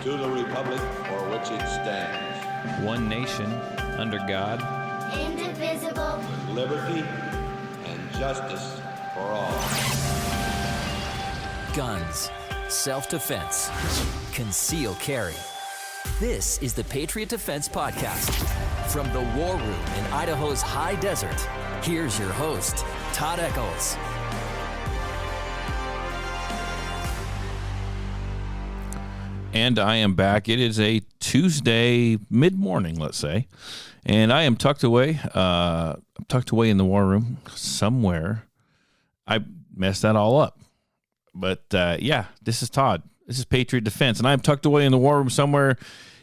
to the republic for which it stands, one nation, under God, indivisible, with liberty and justice for all. Guns, self-defense, concealed carry. This is the Patriot Defense Podcast. From the war room in Idaho's high desert, here's your host, Todd Echols. And I am back. It is a Tuesday mid-morning, let's say, and I am tucked away in the war room somewhere. I messed that all up, but this is Todd. This is Patriot Defense, and I'm tucked away in the war room somewhere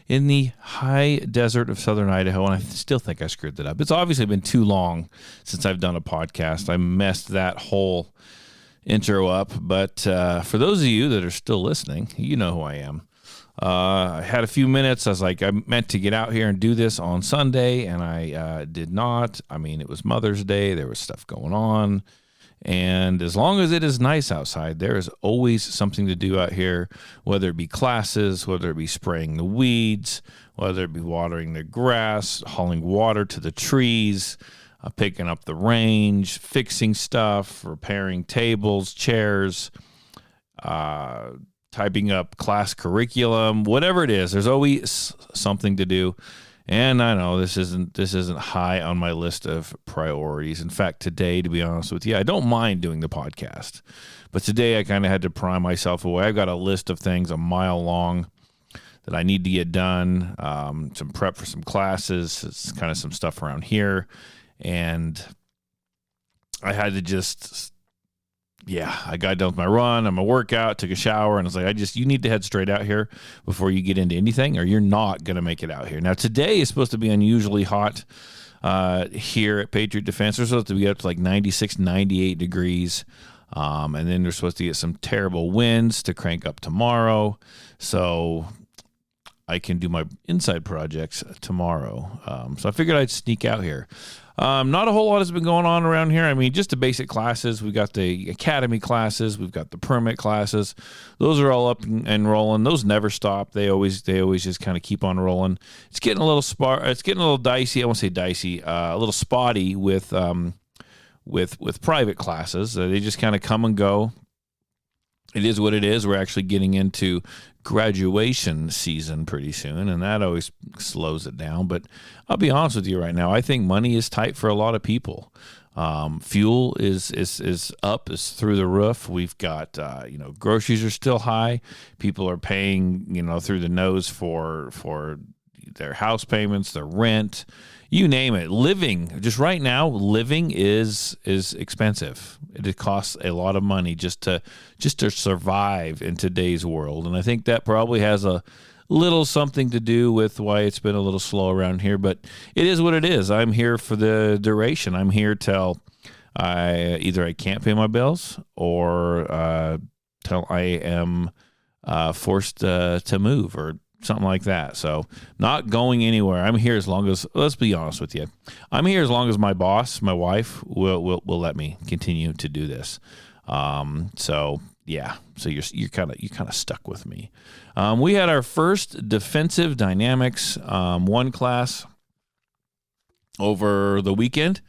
in the high desert of southern Idaho, and I still think I screwed that up. It's obviously been too long since I've done a podcast. I messed that whole intro up, but for those of you that are still listening, you know who I am. I had a few minutes. I was like, I meant to get out here and do this on Sunday, and I did not. I mean, it was Mother's Day. There was stuff going on. And as long as it is nice outside, there is always something to do out here, whether it be classes, whether it be spraying the weeds, whether it be watering the grass, hauling water to the trees, picking up the range, fixing stuff, repairing tables, chairs, typing up class curriculum, whatever it is, there's always something to do. And I know this isn't high on my list of priorities. In fact, today, to be honest with you, I don't mind doing the podcast, but today I kind of had to pry myself away. I've got a list of things a mile long that I need to get done, some prep for some classes, it's kind of some stuff around here, and I had to just... I got done with my run, I'm a workout, took a shower, and I was like, you need to head straight out here before you get into anything, or you're not going to make it out here. Now, today is supposed to be unusually hot here at Patriot Defense. We're supposed to be up to like 96, 98 degrees, and then they're supposed to get some terrible winds to crank up tomorrow, so I can do my inside projects tomorrow. So I figured I'd sneak out here. Not a whole lot has been going on around here. I mean, just the basic classes. We've got the academy classes. We've got the permit classes. Those are all up and rolling. Those never stop. They always just kind of keep on rolling. It's getting a little dicey. I won't say dicey. A little spotty with private classes. They just kind of come and go. It is what it is. We're actually getting into graduation season pretty soon, and that always slows it down. But I'll be honest with you right now, I think money is tight for a lot of people. Fuel is up, is through the roof. We've got groceries are still high. People are paying through the nose for their house payments, their rent, you name it. Living, just right now, living is expensive. It costs a lot of money just to survive in today's world. And I think that probably has a little something to do with why it's been a little slow around here. But it is what it is. I'm here for the duration. I'm here till either I can't pay my bills or till I am forced to move or something like that. So not going anywhere. I'm here as long as, let's be honest with you, I'm here as long as my boss, my wife, will let me continue to do this. So you're kind of stuck with me. We had our first defensive dynamics 1 class over the weekend.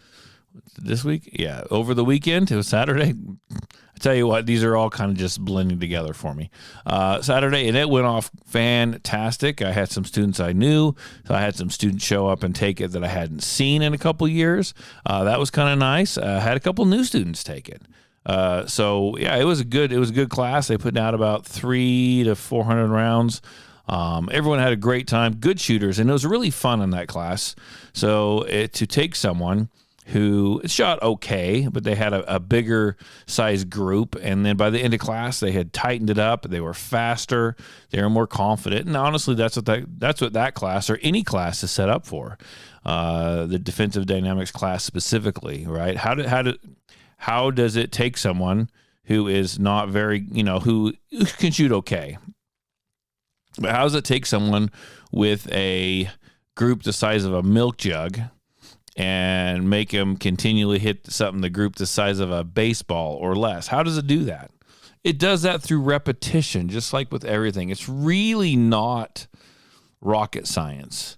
This week? Yeah, over the weekend. It was Saturday. I tell you what, these are all kind of just blending together for me. Saturday, and it went off fantastic. I had some students I knew. So I had some students show up and take it that I hadn't seen in a couple years. That was kind of nice. I had a couple new students take it. It was a good class. They put out about 300 to 400 rounds. Everyone had a great time, good shooters, and it was really fun in that class. So to take someone who shot okay, but they had a bigger size group, and then by the end of class, they had tightened it up. They were faster, they were more confident, and honestly, that's what that class or any class is set up for. The defensive dynamics class specifically, right? How does it take someone who is not very, who can shoot okay, but how does it take someone with a group the size of a milk jug and make them continually hit something the group the size of a baseball or less? How does it do that? It does that through repetition, just like with everything. It's really not rocket science.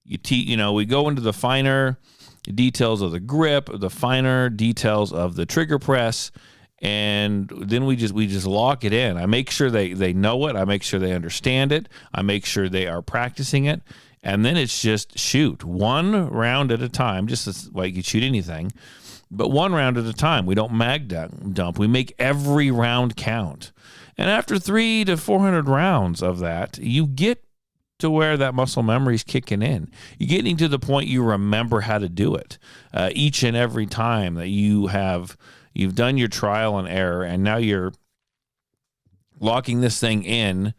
We go into the finer details of the grip, the finer details of the trigger press, and then we just lock it in. I make sure they know it. I make sure they understand it. I make sure they are practicing it. And then it's just shoot one round at a time, just like you shoot anything, but one round at a time. We don't mag dump. We make every round count. And after 300 to 400 rounds of that, you get to where that muscle memory is kicking in. You're getting to the point you remember how to do it each and every time that you've done your trial and error, and now you're locking this thing in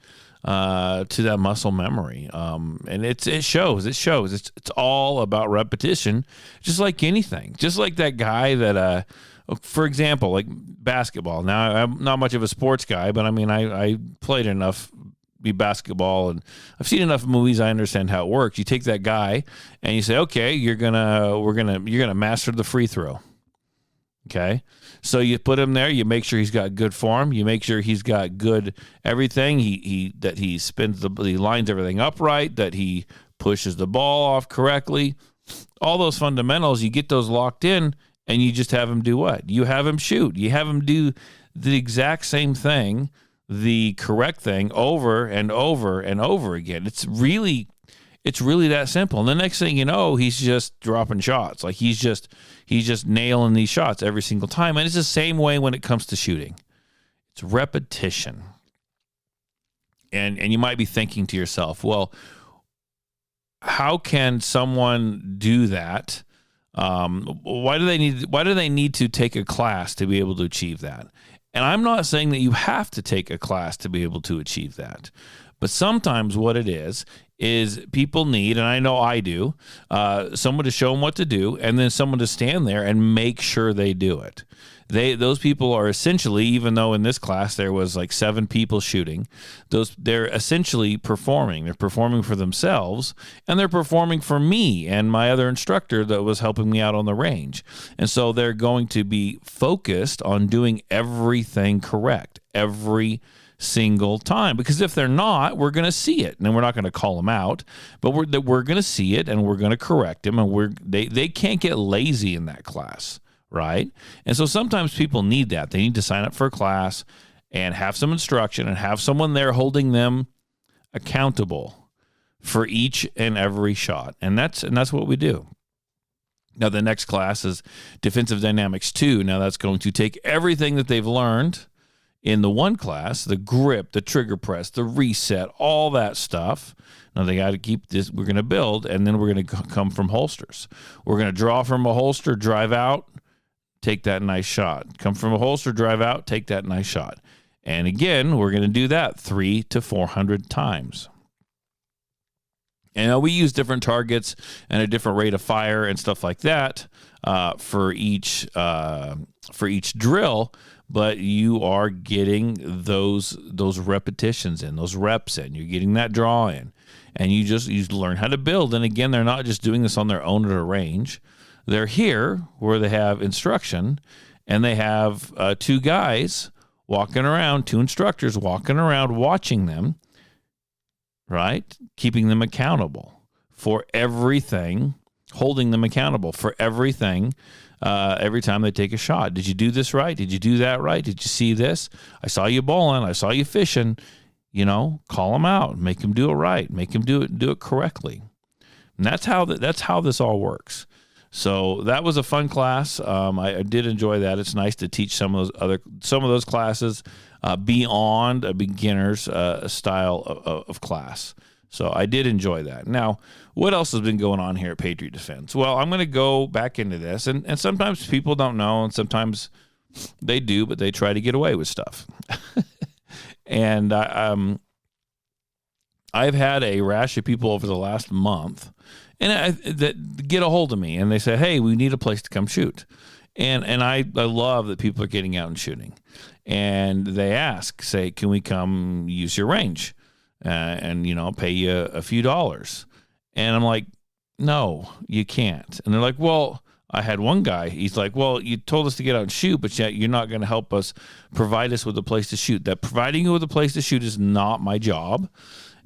to that muscle memory. And it shows. It's all about repetition, just like anything. Just like that guy that, for example, like basketball. Now, I'm not much of a sports guy, but I mean, I played enough basketball, and I've seen enough movies. I understand how it works. You take that guy and you say, okay, you're gonna master the free throw. Okay, so you put him there. You make sure he's got good form. You make sure he's got good everything. That he spins he lines everything upright. That he pushes the ball off correctly. All those fundamentals, you get those locked in, and you just have him do what? You have him shoot. You have him do the exact same thing, the correct thing, over and over and over again. It's really that simple. And the next thing you know, he's just dropping shots. Like he's just nailing these shots every single time. And it's the same way when it comes to shooting. It's repetition. And you might be thinking to yourself, well, how can someone do that? Why do they need to take a class to be able to achieve that? And I'm not saying that you have to take a class to be able to achieve that. But sometimes what it is people need, and I know I do, someone to show them what to do, and then someone to stand there and make sure they do it. Those people are essentially, even though in this class there was like 7 people shooting, they're essentially performing. They're performing for themselves, and they're performing for me and my other instructor that was helping me out on the range. And so they're going to be focused on doing everything correct every single time, because if they're not, we're going to see it, and we're not going to call them out, but we're going to see it, and we're going to correct them, and they can't get lazy in that class. Right? And so sometimes people need that. They need to sign up for a class and have some instruction and have someone there holding them accountable for each and every shot. And that's what we do. Now, the next class is Defensive Dynamics 2. Now, that's going to take everything that they've learned in the one class, the grip, the trigger press, the reset, all that stuff. Now, they got to keep this. We're going to build, and then we're going to come from holsters. We're going to draw from a holster, drive out, take that nice shot. Come from a holster, drive out, take that nice shot. And again, we're going to do that 300 to 400 times. And we use different targets and a different rate of fire and stuff like that for each drill. But you are getting those repetitions in, those reps in. You're getting that draw in, and you learn how to build. And again, they're not just doing this on their own at a range. They're here where they have instruction, and they have 2 guys walking around, 2 instructors walking around watching them, right? Keeping them accountable for everything, holding them accountable for everything every time they take a shot. Did you do this right? Did you do that right? Did you see this? I saw you bowling. I saw you fishing. Call them out. Make them do it right. Make them do it correctly. And that's how this all works. So that was a fun class. I did enjoy that. It's nice to teach some of those classes beyond a beginner's style of class. So I did enjoy that. Now, what else has been going on here at Patriot Defense? Well, I'm going to go back into this, and sometimes people don't know, and sometimes they do, but they try to get away with stuff. And I've had a rash of people over the last month that get a hold of me, and they say, hey, we need a place to come shoot. And I love that people are getting out and shooting. And they say, can we come use your range? And pay you a few dollars. And I'm like, no, you can't. And they're like, well, I had one guy, he's like, well, you told us to get out and shoot, but yet you're not going to help us provide us with a place to shoot. That providing you with a place to shoot is not my job.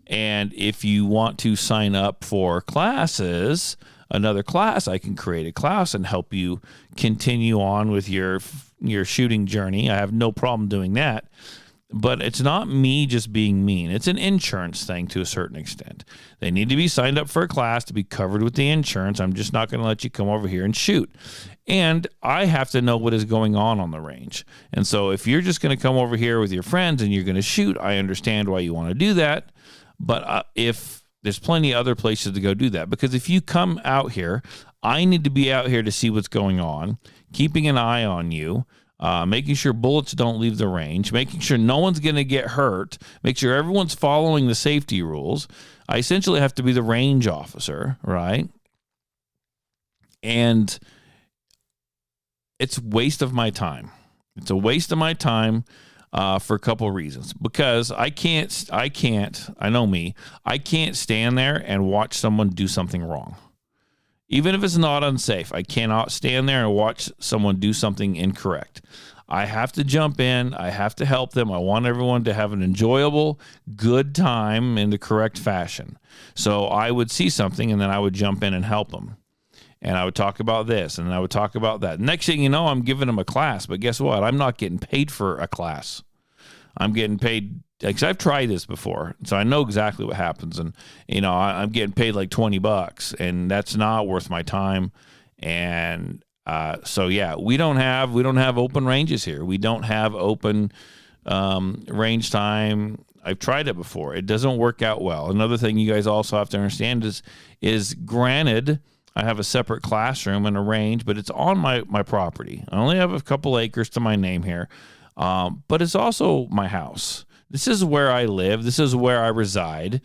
And if you want to sign up for classes, another class, I can create a class and help you continue on with your shooting journey. I have no problem doing that. But it's not me just being mean. It's an insurance thing to a certain extent. They need to be signed up for a class to be covered with the insurance. I'm just not going to let you come over here and shoot. And I have to know what is going on the range. And so if you're just going to come over here with your friends and you're going to shoot, I understand why you want to do that. But if there's plenty of other places to go do that, because if you come out here, I need to be out here to see what's going on, keeping an eye on you, making sure bullets don't leave the range, making sure no one's going to get hurt, make sure everyone's following the safety rules. I essentially have to be the range officer, right? And it's a waste of my time. It's a waste of my time for a couple of reasons. Because I know me, I can't stand there and watch someone do something wrong. Even if it's not unsafe, I cannot stand there and watch someone do something incorrect. I have to jump in. I have to help them. I want everyone to have an enjoyable, good time in the correct fashion. So I would see something, and then I would jump in and help them. And I would talk about this, and I would talk about that. Next thing you know, I'm giving them a class. But guess what? I'm not getting paid for a class. I'm getting paid, because I've tried this before, so I know exactly what happens. And, I'm getting paid like $20, and that's not worth my time. And so, yeah, we don't have open ranges here. We don't have open range time. I've tried it before. It doesn't work out well. Another thing you guys also have to understand is granted, I have a separate classroom and a range, but it's on my property. I only have a couple acres to my name here. But it's also my house. This is where I live. This is where I reside.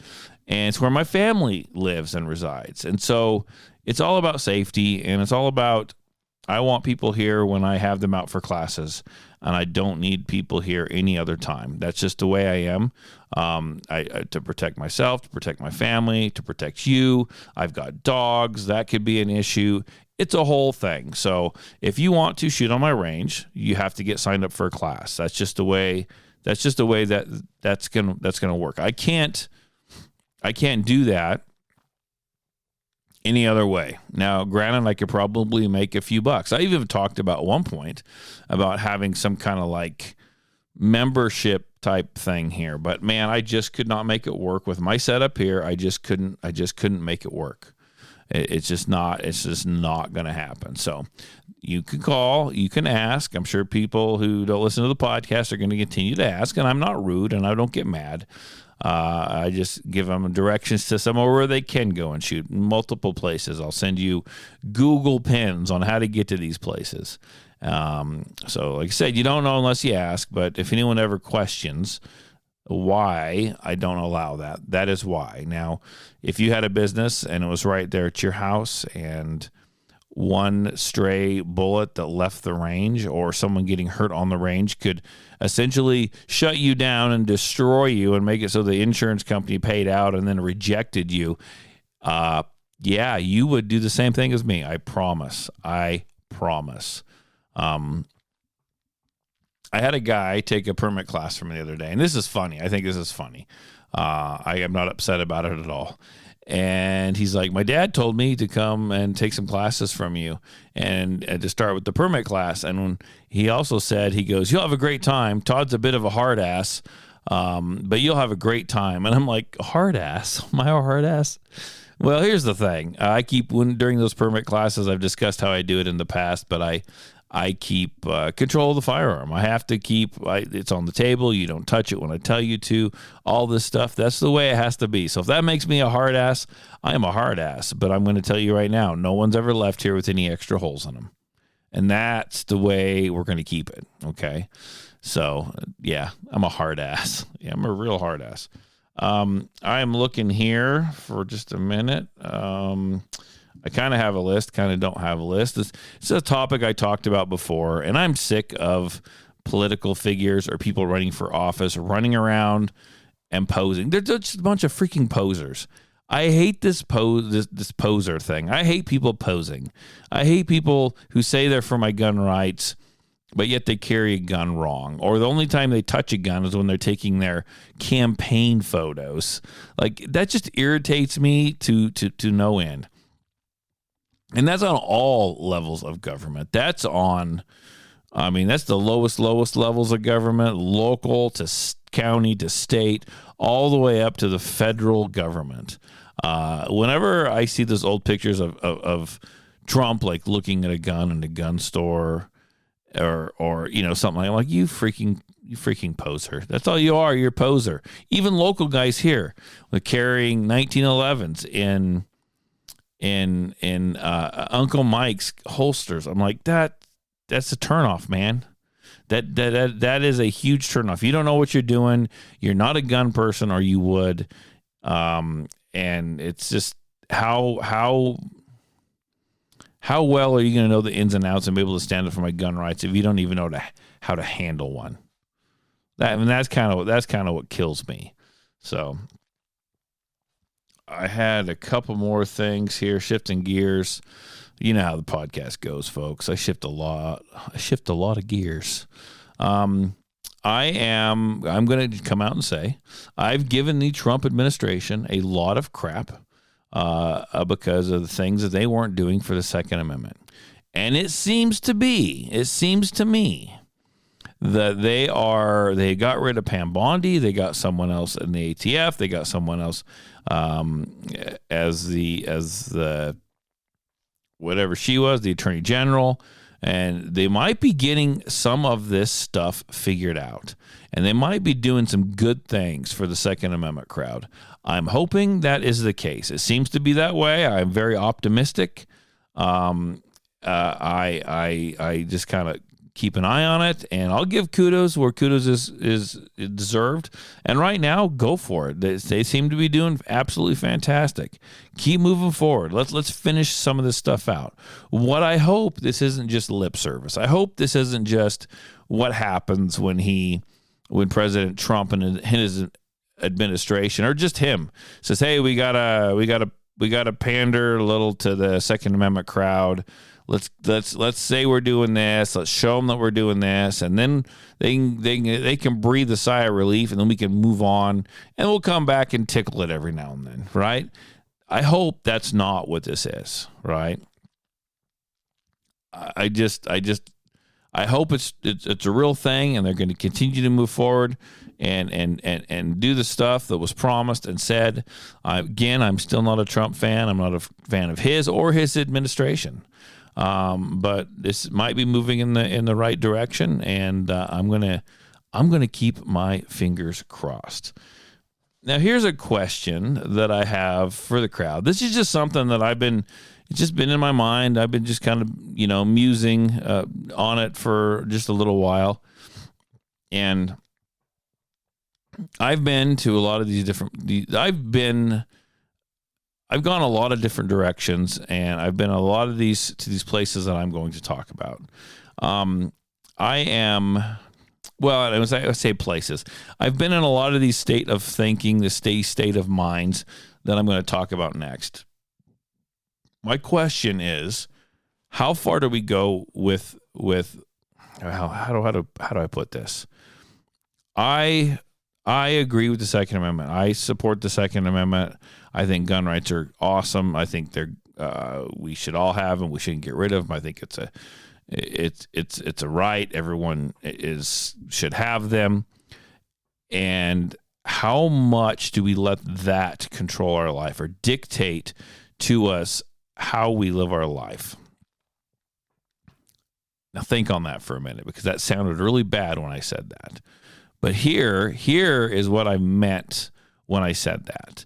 And it's where my family lives and resides. And so it's all about safety, and it's all about, I want people here when I have them out for classes, and I don't need people here any other time. That's just the way I am. To protect myself, to protect my family, to protect you. I've got dogs. That could be an issue. It's a whole thing. So if you want to shoot on my range, you have to get signed up for a class. That's just the way that's gonna work. I can't do that any other way. Now, granted, I could probably make a few bucks. I even talked about at one point about having some kind of like membership type thing here, but man, I just could not make it work with my setup here. I just couldn't make it work. It's just not going to happen. So you can call, you can ask. I'm sure people who don't listen to the podcast are going to continue to ask, and I'm not rude and I don't get mad. I just give them directions to somewhere where they can go and shoot, multiple places. I'll send you Google pins on how to get to these places. So like I said, you don't know unless you ask, but if anyone ever questions why I don't allow that, that is why. Now, if you had a business and it was right there at your house, and one stray bullet that left the range or someone getting hurt on the range could essentially shut you down and destroy you and make it so the insurance company paid out and then rejected you, yeah, you would do the same thing as me. I promise. I had a guy take a permit class from me the other day, and this is funny. I think this is funny. I am not upset about it at all. And he's like, my dad told me to come and take some classes from you and to start with the permit class. And when he also said, he goes, you'll have a great time. Todd's a bit of a hard ass, but you'll have a great time. And I'm like, hard ass? Am I a hard ass? Well, here's the thing. During those permit classes, I've discussed how I do it in the past, but I keep control of the firearm. I have to it's on the table. You don't touch it when I tell you to. All this stuff, that's the way it has to be. So if that makes me a hard ass, I am a hard ass. But I'm going to tell you right now, no one's ever left here with any extra holes in them. And that's the way we're going to keep it, okay? So, yeah, I'm a hard ass. Yeah, I'm a real hard ass. I am looking here for just a minute. I kind of have a list, kind of don't have a list. It's a topic I talked about before, and I'm sick of political figures or people running for office, running around and posing. They're just a bunch of freaking posers. I hate this poser thing. I hate people posing. I hate people who say they're for my gun rights, but yet they carry a gun wrong. Or the only time they touch a gun is when they're taking their campaign photos. Like, that just irritates me to no end. And that's on all levels of government. That's the lowest levels of government, local to county to state, all the way up to the federal government. Whenever I see those old pictures of Trump, like looking at a gun in a gun store or something like, I'm like, you freaking poser. That's all you are. You're a poser. Even local guys here with carrying 1911s in Uncle Mike's holsters. I'm like, that's a turnoff, man. That is a huge turnoff. You don't know what you're doing. You're not a gun person, or you would. And it's just how well are you going to know the ins and outs and be able to stand up for my gun rights if you don't even know how to handle one? That's kind of what kills me. So I had a couple more things here, shifting gears. You know how the podcast goes, folks. I shift a lot of gears. I'm going to come out and say I've given the Trump administration a lot of crap because of the things that they weren't doing for the Second Amendment. And it seems to me that they got rid of Pam Bondi. They got someone else in the ATF. They got someone else as the whatever she was, the Attorney General, and they might be getting some of this stuff figured out, and they might be doing some good things for the Second Amendment crowd. I'm hoping that is the case. It seems to be that way. I'm very optimistic. I just kind of keep an eye on it, and I'll give kudos where kudos is deserved. And right now, go for it. They seem to be doing absolutely fantastic. Keep moving forward. Let's finish some of this stuff out. What I hope, this isn't just lip service. I hope this isn't just what happens when President Trump and his administration, or just him, says, "Hey, we gotta pander a little to the Second Amendment crowd. Let's say we're doing this. Let's show them that we're doing this, and then they can breathe a sigh of relief, and then we can move on, and we'll come back and tickle it every now and then, right?" I hope that's not what this is, right? I hope it's a real thing, and they're going to continue to move forward and do the stuff that was promised and said. I'm still not a Trump fan. I'm not a fan of his or his administration. But this might be moving in the right direction, and I'm gonna keep my fingers crossed. Now, here's a question that I have for the crowd. This is just something that it's just been in my mind. I've been just kind of musing on it for just a little while, and I've been to a lot of these I've gone a lot of different directions, and I've been a lot of these places that I'm going to talk about. I say places. I've been in a lot of these state of thinking, the state of minds that I'm going to talk about next. My question is, how far do we go with how do I put this? I agree with the Second Amendment. I support the Second Amendment. I think gun rights are awesome. I think we should all have them. We shouldn't get rid of them. I think it's a right. Everyone should have them. And how much do we let that control our life or dictate to us how we live our life? Now think on that for a minute, because that sounded really bad when I said that. But here is what I meant when I said that.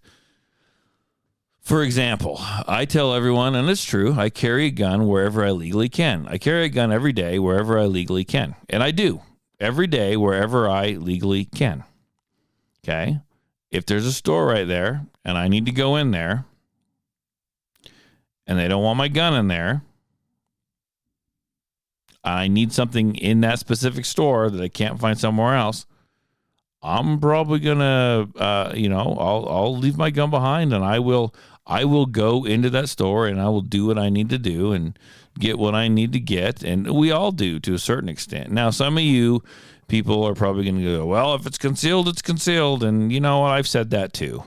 For example, I tell everyone, and it's true, I carry a gun wherever I legally can. I carry a gun every day wherever I legally can. And I do every day wherever I legally can. Okay? If there's a store right there and I need to go in there and they don't want my gun in there, I need something in that specific store that I can't find somewhere else, I'm probably gonna, I'll leave my gun behind, and I will go into that store, and I will do what I need to do and get what I need to get, and we all do to a certain extent. Now, some of you people are probably going to go, well, if it's concealed, it's concealed, and you know what? I've said that too.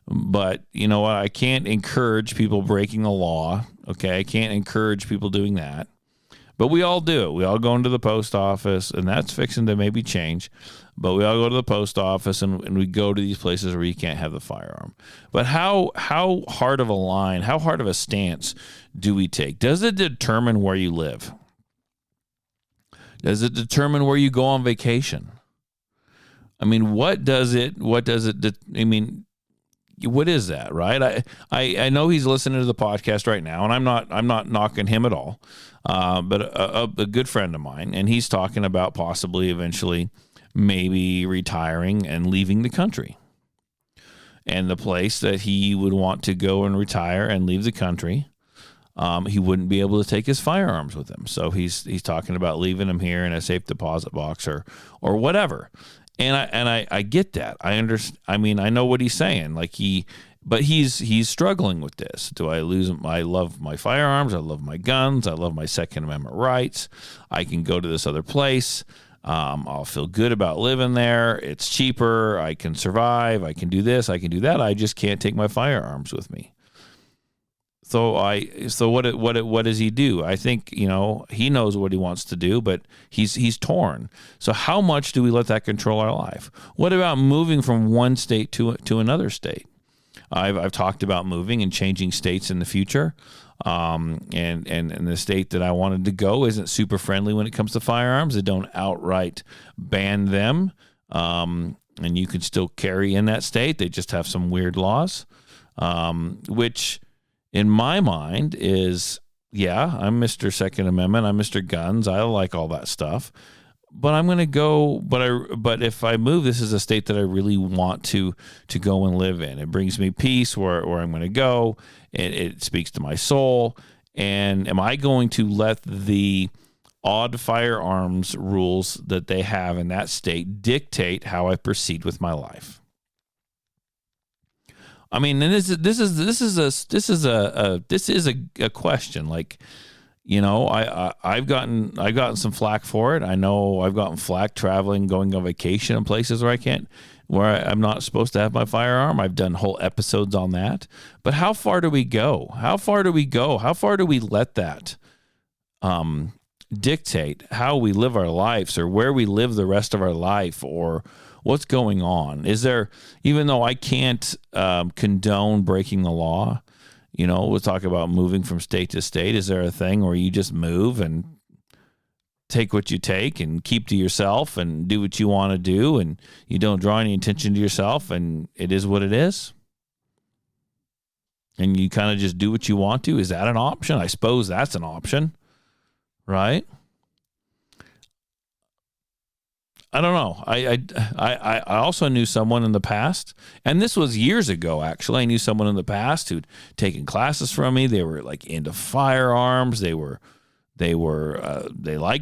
But you know what? I can't encourage people breaking the law. Okay, I can't encourage people doing that. But we all do it. We all go into the post office, and that's fixing to maybe change. But we all go to the post office, and we go to these places where you can't have the firearm. But how hard of a line, how hard of a stance do we take? Does it determine where you live? Does it determine where you go on vacation? I mean, what is that, right? I know he's listening to the podcast right now, and I'm not knocking him at all. But a good friend of mine, and he's talking about possibly eventually maybe retiring and leaving the country. And the place that he would want to go and retire and leave the country, he wouldn't be able to take his firearms with him. So he's talking about leaving them here in a safe deposit box or whatever. And I get that. I understand. I mean, I know what he's saying. But he's struggling with this. Do I lose them? I love my firearms. I love my guns. I love my Second Amendment rights. I can go to this other place. I'll feel good about living there. It's cheaper. I can survive. I can do this. I can do that. I just can't take my firearms with me. So what does he do? I think, he knows what he wants to do, but he's torn. So how much do we let that control our life? What about moving from one state to another state? I've talked about moving and changing states in the future. And the state that I wanted to go isn't super friendly when it comes to firearms. They don't outright ban them. And you can still carry in that state. They just have some weird laws, which in my mind is, I'm Mr. Second Amendment. I'm Mr. Guns. I like all that stuff. But I'm going to go. But if I move, this is a state that I really want to go and live in. It brings me peace where I'm going to go. It speaks to my soul. And am I going to let the odd firearms rules that they have in that state dictate how I proceed with my life? I mean, and this is a question. Like, I've gotten some flack for it. I know I've gotten flack traveling, going on vacation in places where I'm not supposed to have my firearm. I've done whole episodes on that. But how far do we go? How far do we let that dictate how we live our lives, or where we live the rest of our life, or what's going on? Is there, even though I can't condone breaking the law, we'll talk about moving from state to state. Is there a thing where you just move and take what you take and keep to yourself and do what you want to do, and you don't draw any attention to yourself, and it is what it is? And you kind of just do what you want to? Is that an option? I suppose that's an option, right? I don't know. I also knew someone in the past, and this was years ago, actually. I knew someone in the past who'd taken classes from me. They were like into firearms. They liked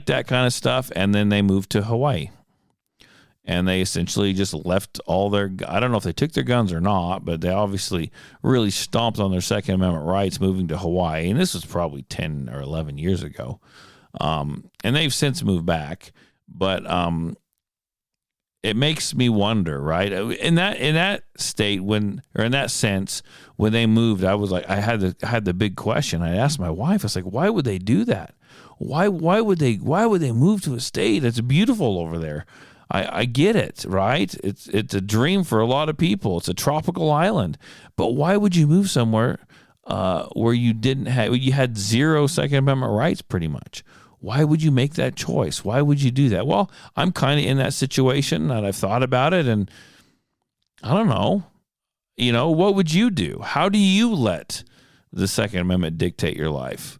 that kind of stuff. And then they moved to Hawaii, and they essentially just left all their, I don't know if they took their guns or not, but they obviously really stomped on their Second Amendment rights moving to Hawaii. And this was probably 10 or 11 years ago. And they've since moved back, but, it makes me wonder, right? In that state, in that sense, when they moved, I was like, I had the big question. I asked my wife, I was like, why would they do that? Why would they move to a state that's beautiful over there? I get it, right? It's a dream for a lot of people. It's a tropical island, but why would you move somewhere where you had zero Second Amendment rights, pretty much? Why would you make that choice? Why would you do that? Well, I'm kind of in that situation, and I've thought about it, and I don't know. What would you do? How do you let the Second Amendment dictate your life?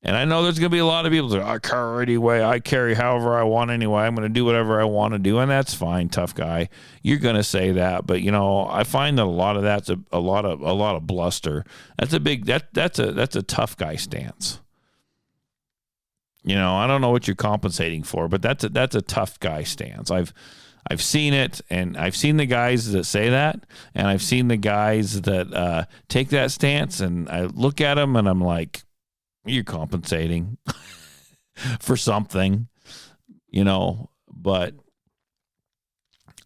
And I know there's going to be a lot of people that say, I carry anyway. I carry however I want anyway. I'm going to do whatever I want to do, and that's fine, tough guy. You're going to say that, but I find that a lot of that's a lot of bluster. That's a tough guy stance. I don't know what you're compensating for, but that's a tough guy stance. I've I've seen it, and I've seen the guys that say that, and I've seen the guys that take that stance, and I look at them and I'm like, you're compensating for something, but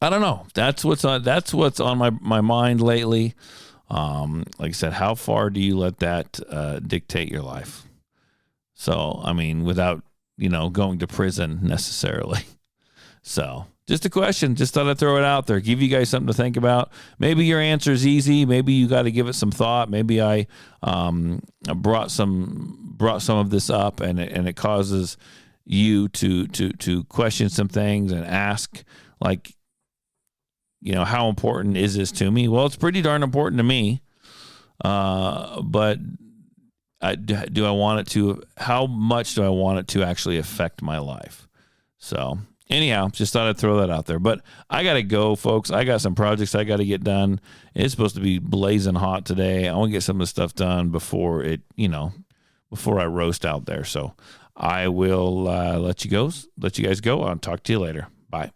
I don't know. That's what's on my mind lately. Like I said, how far do you let that dictate your life? So, I mean, without, going to prison necessarily. So, just a question. Just thought I'd throw it out there. Give you guys something to think about. Maybe your answer is easy. Maybe you got to give it some thought. Maybe I brought some of this up, and it causes you to question some things and ask, like, how important is this to me? Well, it's pretty darn important to me. But do I want it to? How much do I want it to actually affect my life? So anyhow, just thought I'd throw that out there. But I got to go, folks. I got some projects I got to get done. It's supposed to be blazing hot today. I want to get some of the stuff done before before I roast out there. So I will let you guys go. I'll talk to you later. Bye.